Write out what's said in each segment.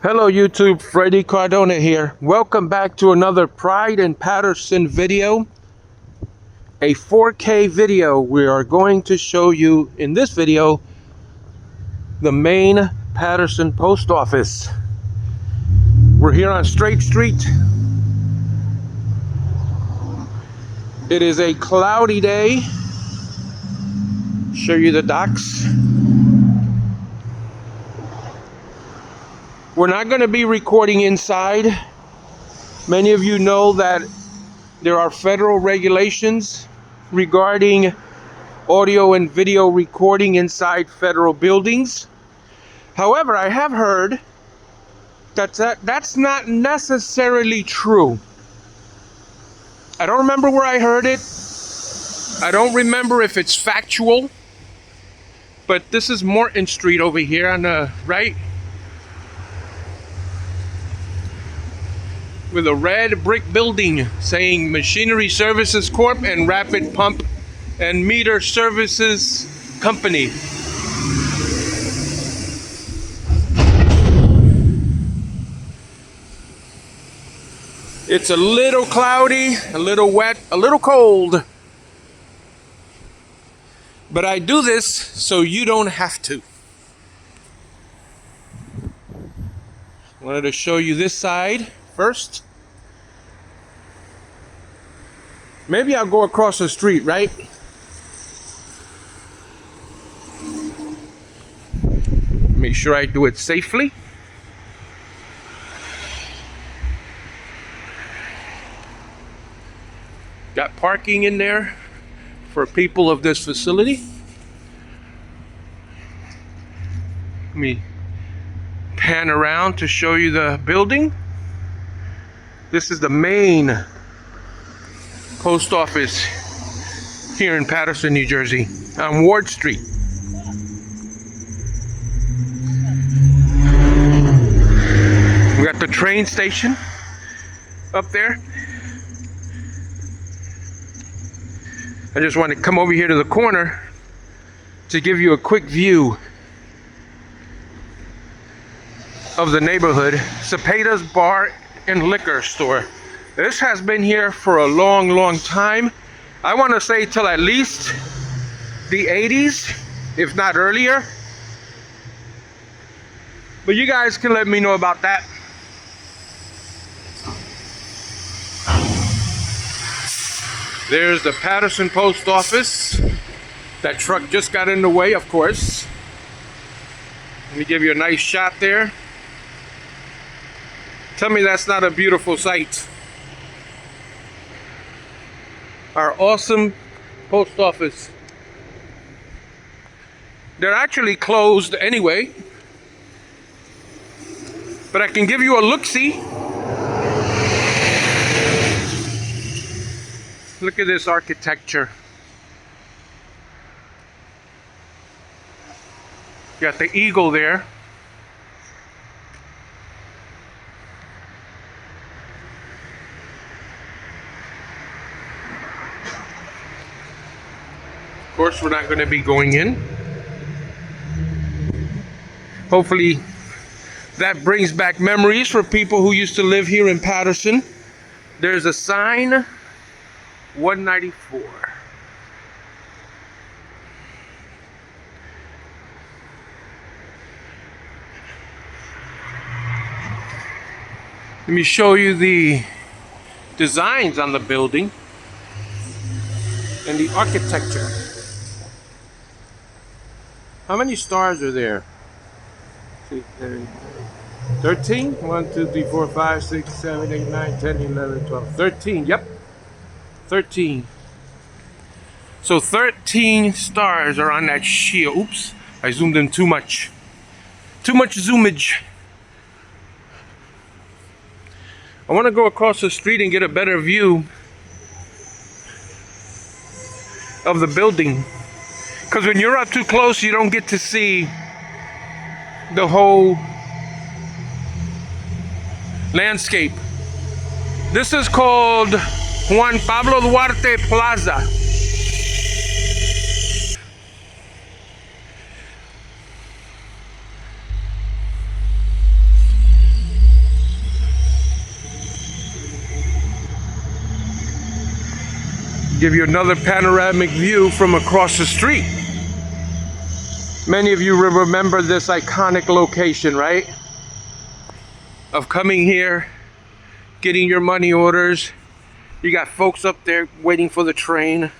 Hello YouTube, Freddy Cardona here. Welcome back to another Pride in Paterson video. A 4K video. We are going to show you in this video the main Paterson post office. We're here on Straight Street. It is a cloudy day. Show you the docks. We're not going to be recording inside. Many of you know that there are federal regulations regarding audio and video recording inside federal buildings. However, I have heard that that's not necessarily true. I don't remember where I heard it. I don't remember if it's factual. But this is Morton Street over here on the right, with a red brick building saying Machinery Services Corp. and Rapid Pump and Meter Services Company. It's a little cloudy, a little wet, a little cold. But I do this so you don't have to. I wanted to show you this side first. Maybe I'll go across the street, right? Make sure I do it safely. Got parking in there for people of this facility. Let me pan around to show you the building. This is the main post office here in Paterson, New Jersey, on Ward Street. We got the train station up there. I just want to come over here to the corner to give you a quick view of the neighborhood. Cepeda's Bar and Liquor Store. This has been here for a long time. I want to say till at least the 80s, if not earlier. But you guys can let me know about that. There's the Paterson Post Office. That truck just got in the way, of course. Let me give you a nice shot there. Tell me that's not a beautiful sight. Our awesome post office. They're actually closed anyway, but I can give you a look-see. Look at this architecture. Got the eagle there. Of course, we're not going to be going in. Hopefully, that brings back memories for people who used to live here in Paterson. There's a sign, 194. Let me show you the designs on the building and the architecture. How many stars are there? 13? 1, 2, 3, 4, 5, 6, 7, 8, 9, 10, 11, 12. 13, yep. 13. So 13 stars are on that shield. Oops, I zoomed in too much. Too much zoomage. I want to go across the street and get a better view of the building. Because when you're up too close, you don't get to see the whole landscape. This is called Juan Pablo Duarte Plaza. Give you another panoramic view from across the street. Many of you remember this iconic location, right? Of coming here, getting your money orders. You got folks up there waiting for the train.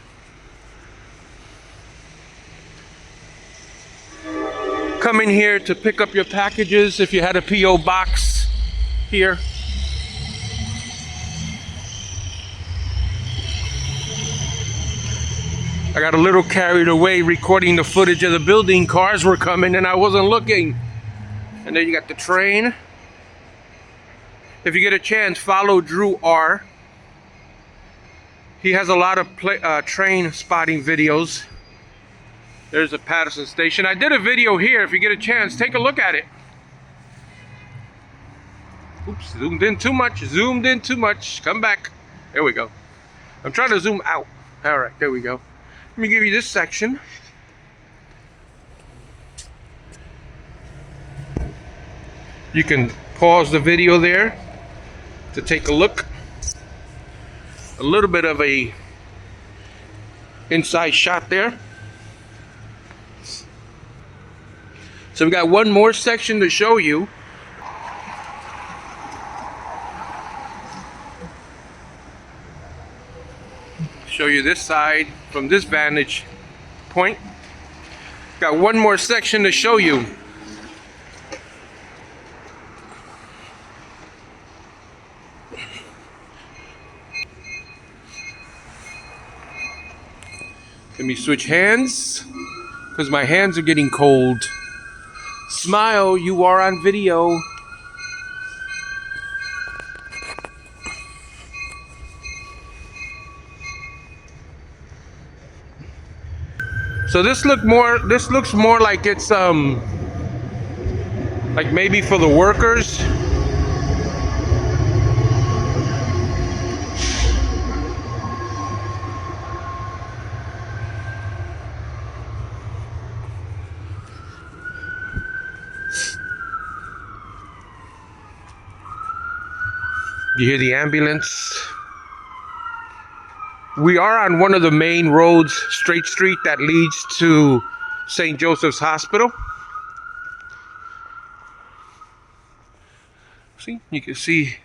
Coming here to pick up your packages if you had a P.O. box here. I got a little carried away recording the footage of the building. Cars were coming and I wasn't looking. And then you got the train. If you get a chance, follow Drew R. He has a lot of train spotting videos. There's a Paterson station. I did a video here. If you get a chance, take a look at it. Oops, zoomed in too much. Zoomed in too much. Come back. There we go. I'm trying to zoom out. All right, there we go. Let me give you this section. You can pause the video there to take a look. A little bit of a inside shot there. So we got one more section to show you. Show you this side from this vantage point. Got one more section to show you. Let me switch hands because my hands are getting cold. Smile, you are on video. So this looks more like it's like maybe for the workers. You hear the ambulance. We are on one of the main roads, straight street that leads to St. Joseph's Hospital. See, you can see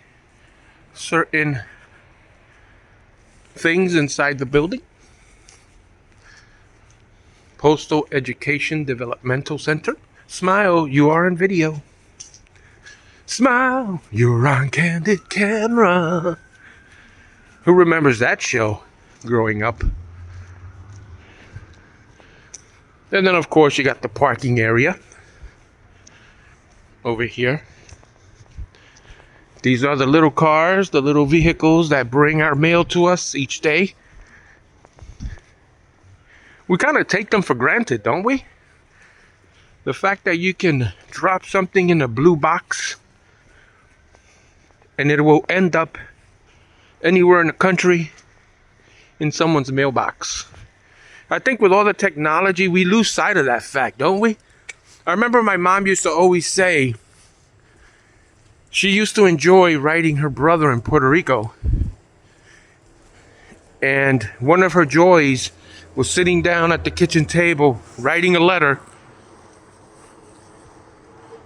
certain things inside the building. Postal Education Developmental Center. Smile, you are on video. Smile, you're on candid camera. Who remembers that show growing up? And then of course you got the parking area over here. These are the little cars, the little vehicles that bring our mail to us each day. We kind of take them for granted, don't we? The fact that you can drop something in a blue box and it will end up anywhere in the country in someone's mailbox. I think with all the technology, we lose sight of that fact, don't we? I remember my mom used to always say she used to enjoy writing her brother in Puerto Rico. And one of her joys was sitting down at the kitchen table, writing a letter,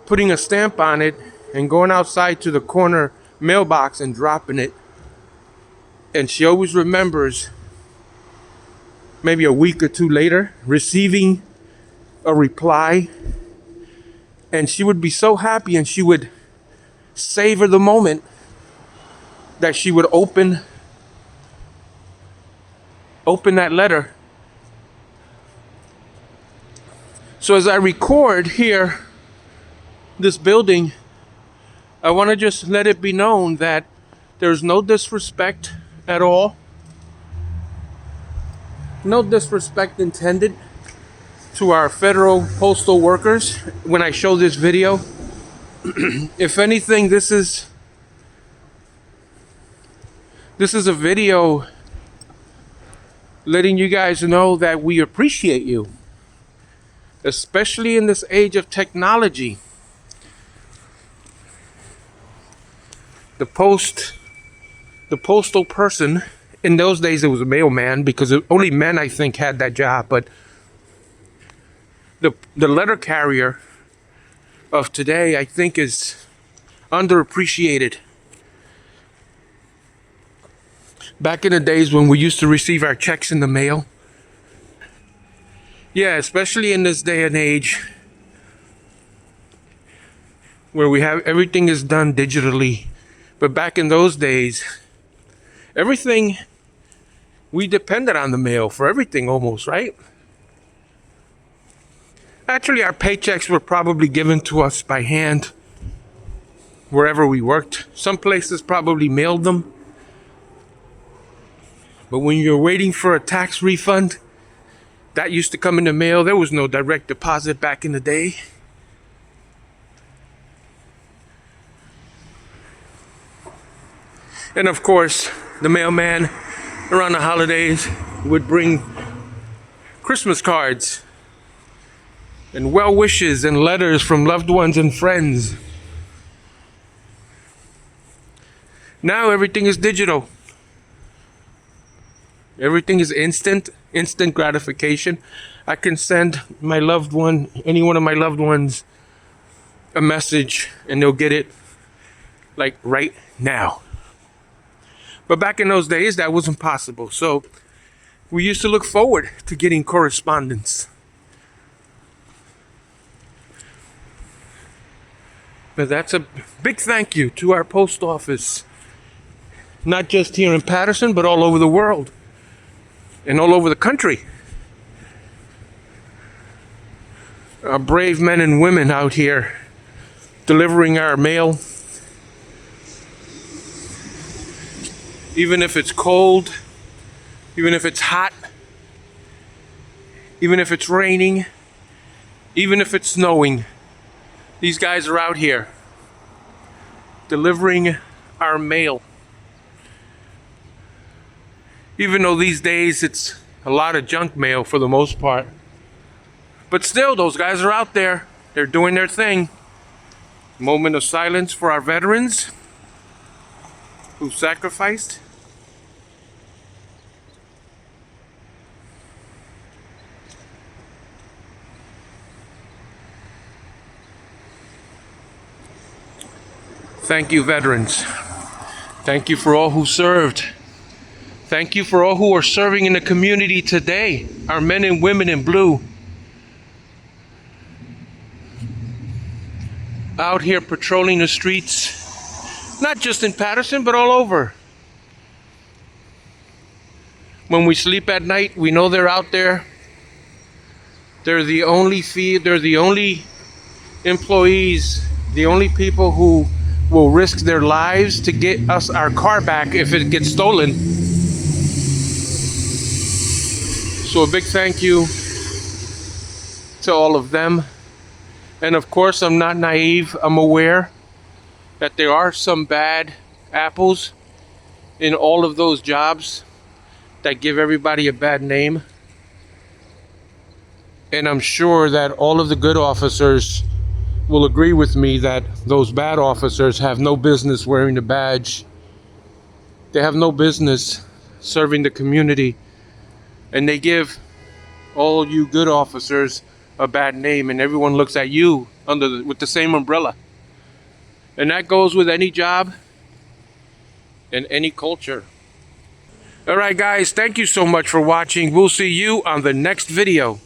putting a stamp on it, and going outside to the corner mailbox and dropping it. And she always remembers, maybe a week or two later, receiving a reply. And she would be so happy, and she would savor the moment that she would open that letter. So as I record here, this building, I want to just let it be known that there's no disrespect at all. No disrespect intended to our federal postal workers when I show this video. If anything, this is a video letting you guys know that we appreciate you, especially in this age of technology. The postal person in those days it was a mailman, because only men, I think, had that job. But the letter carrier of today, I think, is underappreciated. Back in the days when we used to receive our checks in the mail, yeah, especially in this day and age where we have everything is done digitally. But back in those days, everything, we depended on the mail for everything almost, right? Actually, our paychecks were probably given to us by hand wherever we worked. Some places probably mailed them. But when you're waiting for a tax refund, that used to come in the mail. There was no direct deposit back in the day. And of course, the mailman around the holidays would bring Christmas cards and well wishes and letters from loved ones and friends. Now everything is digital. Everything is instant gratification. I can send my loved one, any one of my loved ones, a message and they'll get it like right now. But back in those days, that wasn't possible. So we used to look forward to getting correspondence. But that's a big thank you to our post office, not just here in Paterson, but all over the world and all over the country. Our brave men and women out here delivering our mail. Even if it's cold, even if it's hot, even if it's raining, even if it's snowing, these guys are out here delivering our mail. Even though these days it's a lot of junk mail for the most part. But still, those guys are out there. They're doing their thing. Moment of silence for our veterans who sacrificed. Thank you, veterans. Thank you for all who served. Thank you for all who are serving in the community today, our men and women in blue. Out here patrolling the streets, not just in Paterson, but all over. When we sleep at night, we know they're out there. They're the only employees, the only people who will risk their lives to get us our car back if it gets stolen. So a big thank you to all of them. And of course, I'm not naive. I'm aware that there are some bad apples in all of those jobs that give everybody a bad name. And I'm sure that all of the good officers will agree with me that those bad officers have no business wearing the badge. They have no business serving the community. And they give all you good officers a bad name, and everyone looks at you with the same umbrella. And that goes with any job and any culture. All right, guys, thank you so much for watching. We'll see you on the next video.